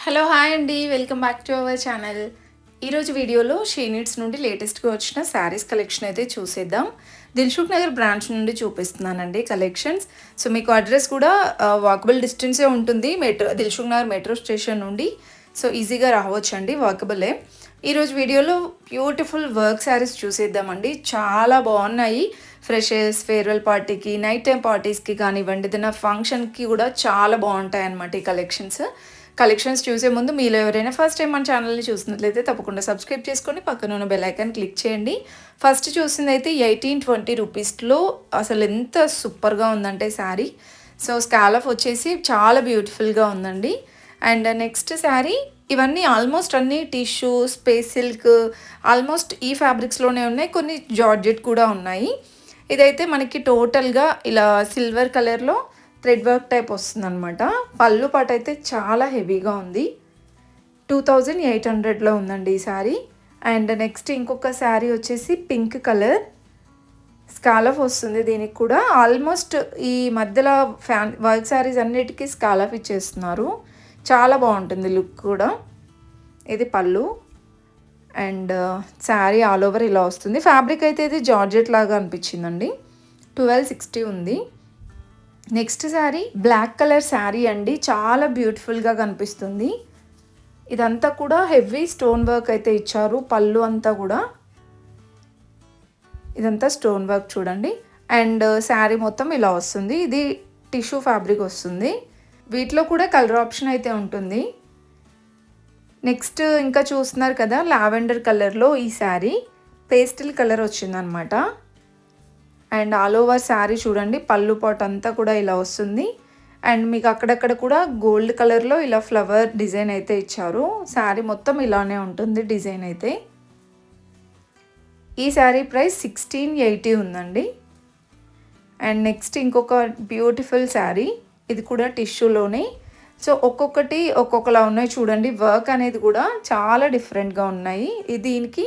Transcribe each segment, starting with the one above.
Hello hi అండి, welcome back to our channel. ఈరోజు వీడియోలో షీ నీడ్స్ నుండి లేటెస్ట్గా వచ్చిన శారీస్ కలెక్షన్ అయితే చూసేద్దాం. దిల్సుఖ్ నగర్ బ్రాంచ్ నుండి చూపిస్తున్నానండి కలెక్షన్స్. సో మీకు అడ్రస్ కూడా వాకబుల్ డిస్టెన్సే ఉంటుంది దిల్సుఖ్ నగర్ మెట్రో స్టేషన్ నుండి. సో ఈజీగా రావచ్చండి, వాకబులే. ఈరోజు వీడియోలో బ్యూటిఫుల్ వర్క్ శారీస్ చూసేద్దామండి. చాలా బాగున్నాయి. ఫ్రెషర్స్, ఫేర్వెల్ పార్టీకి, నైట్ టైం పార్టీస్కి కానివ్వండి, ఏదైనా ఫంక్షన్కి కూడా చాలా బాగుంటాయి అన్నమాట ఈ కలెక్షన్స్ చూసే ముందు మీలో ఎవరైనా ఫస్ట్ టైం మన ఛానల్ని చూసినట్లయితే తప్పకుండా సబ్స్క్రైబ్ చేసుకొని పక్కన ఉన్న బెల్ ఐకాన్ క్లిక్ చేయండి. ఫస్ట్ చూసింది అయితే 1820 రూపీస్లో అసలు ఎంత సూపర్గా ఉందంటే శారీ. సో స్కాలఫ్ వచ్చేసి చాలా బ్యూటిఫుల్గా ఉందండి. అండ్ నెక్స్ట్ శారీ, ఇవన్నీ ఆల్మోస్ట్ అన్నీ టిష్యూ, స్పేస్ సిల్క్, ఆల్మోస్ట్ ఈ ఫ్యాబ్రిక్స్లోనే ఉన్నాయి. కొన్ని జార్జెట్ కూడా ఉన్నాయి. ఇదైతే మనకి టోటల్గా ఇలా సిల్వర్ కలర్లో థ్రెడ్ వర్క్ టైప్ వస్తుందన్నమాట. పళ్ళు పాట అయితే చాలా హెవీగా ఉంది. 2800లో ఉందండి ఈ శారీ. అండ్ నెక్స్ట్ ఇంకొక శారీ వచ్చేసి పింక్ కలర్ స్కాలఫ్ వస్తుంది. దీనికి కూడా ఆల్మోస్ట్ ఈ మధ్యలో వర్క్ శారీస్ అన్నిటికీ స్కాలఫ్ ఇచ్చేస్తున్నారు. చాలా బాగుంటుంది లుక్ కూడా. ఇది పళ్ళు అండ్ శారీ ఆల్ ఓవర్ ఇలా వస్తుంది. ఫ్యాబ్రిక్ అయితే ఇది జార్జెట్ లాగా అనిపించిందండి. 1260 ఉంది. Next sari black colour sari అండి. చాలా బ్యూటిఫుల్గా కనిపిస్తుంది. ఇదంతా కూడా హెవీ స్టోన్ వర్క్ అయితే ఇచ్చారు. పళ్ళు అంతా కూడా ఇదంతా స్టోన్ వర్క్ చూడండి. అండ్ శారీ మొత్తం ఇలా వస్తుంది. ఇది టిష్యూ ఫ్యాబ్రిక్ వస్తుంది. వీటిలో కూడా కలర్ ఆప్షన్ అయితే ఉంటుంది. నెక్స్ట్ ఇంకా చూస్తున్నారు కదా, లావెండర్ కలర్లో ఈ శారీ పేస్టల్ కలర్ వచ్చిందనమాట. అండ్ ఆల్ ఓవర్ శారీ చూడండి, పళ్ళు పాట్ అంతా కూడా ఇలా వస్తుంది. అండ్ మీకు అక్కడక్కడ కూడా గోల్డ్ కలర్లో ఇలా ఫ్లవర్ డిజైన్ అయితే ఇచ్చారు. శారీ మొత్తం ఇలానే ఉంటుంది డిజైన్ అయితే. ఈ శారీ ప్రైస్ 1680 ఉందండి. అండ్ నెక్స్ట్ ఇంకొక బ్యూటిఫుల్ శారీ, ఇది కూడా టిష్యూలోనే. సో ఒక్కొక్కటి ఒక్కొక్కలా ఉన్నాయి చూడండి. వర్క్ అనేది కూడా చాలా డిఫరెంట్గా ఉన్నాయి. దీనికి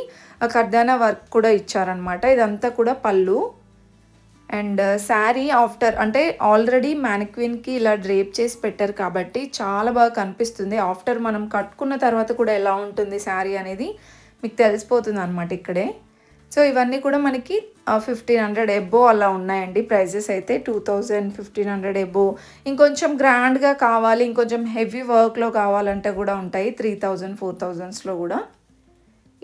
కర్దానా వర్క్ కూడా ఇచ్చారనమాట. ఇదంతా కూడా పళ్ళు. అండ్ శారీ ఆఫ్టర్ అంటే ఆల్రెడీ మ్యానిక్విన్కి ఇలా డ్రేప్ చేసి పెట్టారు కాబట్టి చాలా బాగా కనిపిస్తుంది. ఆఫ్టర్ మనం కట్టుకున్న తర్వాత కూడా ఎలా ఉంటుంది శారీ అనేది మీకు తెలిసిపోతుంది అనమాట ఇక్కడే. సో ఇవన్నీ కూడా మనకి 1500 ఎబో అలా ఉన్నాయండి. ప్రైజెస్ అయితే 2000, 1500 ఎబో. ఇంకొంచెం గ్రాండ్గా కావాలి, ఇంకొంచెం హెవీ వర్క్లో కావాలంటే కూడా ఉంటాయి 3000, 4000స్లో కూడా.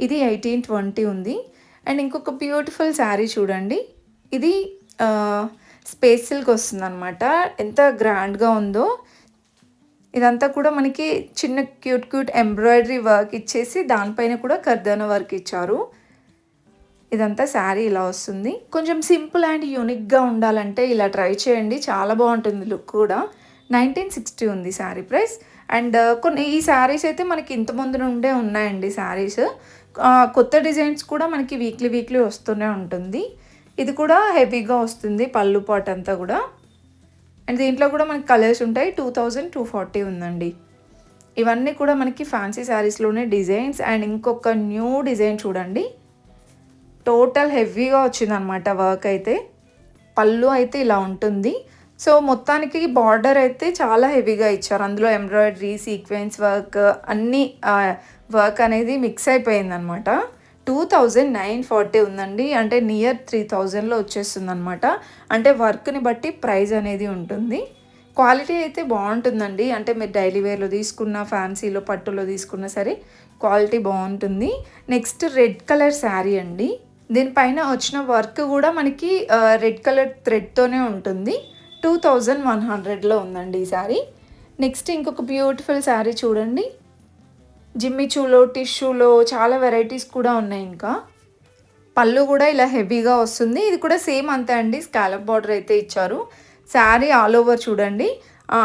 ఇది 1820 ఉంది. అండ్ ఇంకొక బ్యూటిఫుల్ శారీ చూడండి. ఇది స్పేస్ సిల్క్ వస్తుందన్నమాట. ఎంత గ్రాండ్గా ఉందో. ఇదంతా కూడా మనకి చిన్న క్యూట్ ఎంబ్రాయిడరీ వర్క్ ఇచ్చేసి దానిపైన కూడా కర్దానా వర్క్ ఇచ్చారు. ఇదంతా శారీ ఇలా వస్తుంది. కొంచెం సింపుల్ అండ్ యూనిక్గా ఉండాలంటే ఇలా ట్రై చేయండి, చాలా బాగుంటుంది లుక్ కూడా. 1960 ఉంది శారీ ప్రైస్. అండ్ కొన్ని ఈ శారీస్ అయితే మనకి ఇంతకుముందు నుండే ఉన్నాయండి శారీస్. కొత్త డిజైన్స్ కూడా మనకి వీక్లీ వస్తూనే ఉంటుంది. ఇది కూడా హెవీగా వస్తుంది పళ్ళు పాట్ అంతా కూడా. అండ్ దీంట్లో కూడా మనకి కలర్స్ ఉంటాయి. 2240 ఉందండి. ఇవన్నీ కూడా మనకి ఫ్యాన్సీ శారీస్లోనే డిజైన్స్. అండ్ ఇంకొక న్యూ డిజైన్ చూడండి, టోటల్ హెవీగా వచ్చిందనమాట వర్క్ అయితే. పళ్ళు అయితే ఇలా ఉంటుంది. సో మొత్తానికి బార్డర్ అయితే చాలా హెవీగా ఇచ్చారు. అందులో ఎంబ్రాయిడరీ, సీక్వెన్స్ వర్క్ అన్నీ వర్క్ అనేది మిక్స్ అయిపోయిందనమాట. 2940 ఉందండి. అంటే నియర్ 3000లో వచ్చేస్తుంది అనమాట. అంటే వర్క్ని బట్టి ప్రైస్ అనేది ఉంటుంది. క్వాలిటీ అయితే బాగుంటుందండి. అంటే మీరు డైలీ వేర్లో తీసుకున్న, ఫ్యాన్సీలో, పట్టులో తీసుకున్నా సరే క్వాలిటీ బాగుంటుంది. నెక్స్ట్ రెడ్ కలర్ శారీ అండి. దీనిపైన వచ్చిన వర్క్ కూడా మనకి రెడ్ కలర్ థ్రెడ్తోనే ఉంటుంది. 2100లో ఉందండి ఈ శారీ. నెక్స్ట్ ఇంకొక బ్యూటిఫుల్ శారీ చూడండి. జిమ్మిచూలో, టిష్యూలో చాలా వెరైటీస్ కూడా ఉన్నాయి. ఇంకా పళ్ళు కూడా ఇలా హెవీగా వస్తుంది. ఇది కూడా సేమ్ అంతే అండి, స్కాలప్ బార్డర్ అయితే ఇచ్చారు. శారీ ఆల్ ఓవర్ చూడండి.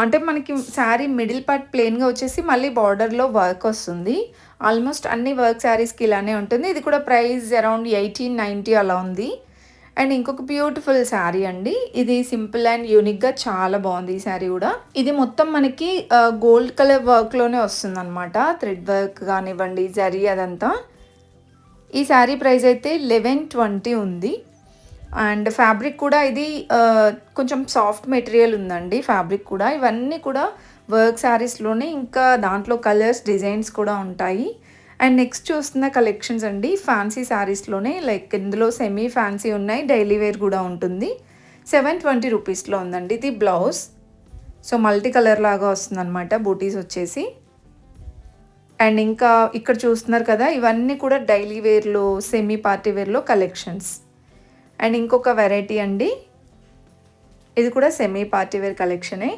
అంటే మనకి శారీ మిడిల్ పార్ట్ ప్లెయిన్గా వచ్చేసి మళ్ళీ బార్డర్లో వర్క్ వస్తుంది. ఆల్మోస్ట్ అన్ని వర్క్ శారీస్కి ఇలానే ఉంటుంది. ఇది కూడా ప్రైస్ అరౌండ్ 1890 అలా ఉంది. అండ్ ఇంకొక బ్యూటిఫుల్ శారీ అండి. ఇది సింపుల్ అండ్ యూనిక్గా చాలా బాగుంది ఈ శారీ కూడా. ఇది మొత్తం మనకి గోల్డ్ కలర్ వర్క్లోనే వస్తుంది అనమాట. థ్రెడ్ వర్క్ కానివ్వండి, జరీ అదంతా. ఈ శారీ ప్రైస్ అయితే 1120 ఉంది. అండ్ ఫ్యాబ్రిక్ కూడా ఇది కొంచెం సాఫ్ట్ మెటీరియల్ ఉందండి ఫ్యాబ్రిక్ కూడా. ఇవన్నీ కూడా వర్క్ శారీస్లోనే ఇంకా దాంట్లో కలర్స్ డిజైన్స్ కూడా ఉంటాయి. అండ్ నెక్స్ట్ చూస్తున్న కలెక్షన్స్ అండి ఫ్యాన్సీ శారీస్లోనే, లైక్ ఇందులో సెమీ ఫ్యాన్సీ ఉన్నాయి, డైలీ వేర్ కూడా ఉంటుంది. 720 రూపీస్లో ఉందండి. ఇది బ్లౌజ్, సో మల్టీ కలర్ లాగా వస్తుందన్నమాట బూటీస్ వచ్చేసి. అండ్ ఇంకా ఇక్కడ చూస్తున్నారు కదా, ఇవన్నీ కూడా డైలీ వేర్లో సెమీ పార్టీ వేర్లో కలెక్షన్స్. అండ్ ఇంకొక వెరైటీ అండి, ఇది కూడా సెమీ పార్టీ వేర్ కలెక్షనే.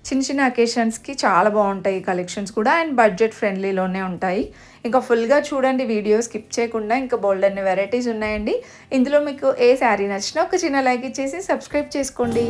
చిన్న చిన్న అకేషన్స్కి చాలా బాగుంటాయి ఈ కలెక్షన్స్ కూడా, అండ్ బడ్జెట్ ఫ్రెండ్లీలోనే ఉంటాయి. ఇంకా ఫుల్గా చూడండి వీడియో స్కిప్ చేయకుండా, ఇంకా బోల్డ్ అన్ని వెరైటీస్ ఉన్నాయండి. ఇందులో మీకు ఏ శారీ నచ్చినా ఒక చిన్న లైక్ ఇచ్చేసి సబ్స్క్రైబ్ చేసుకోండి.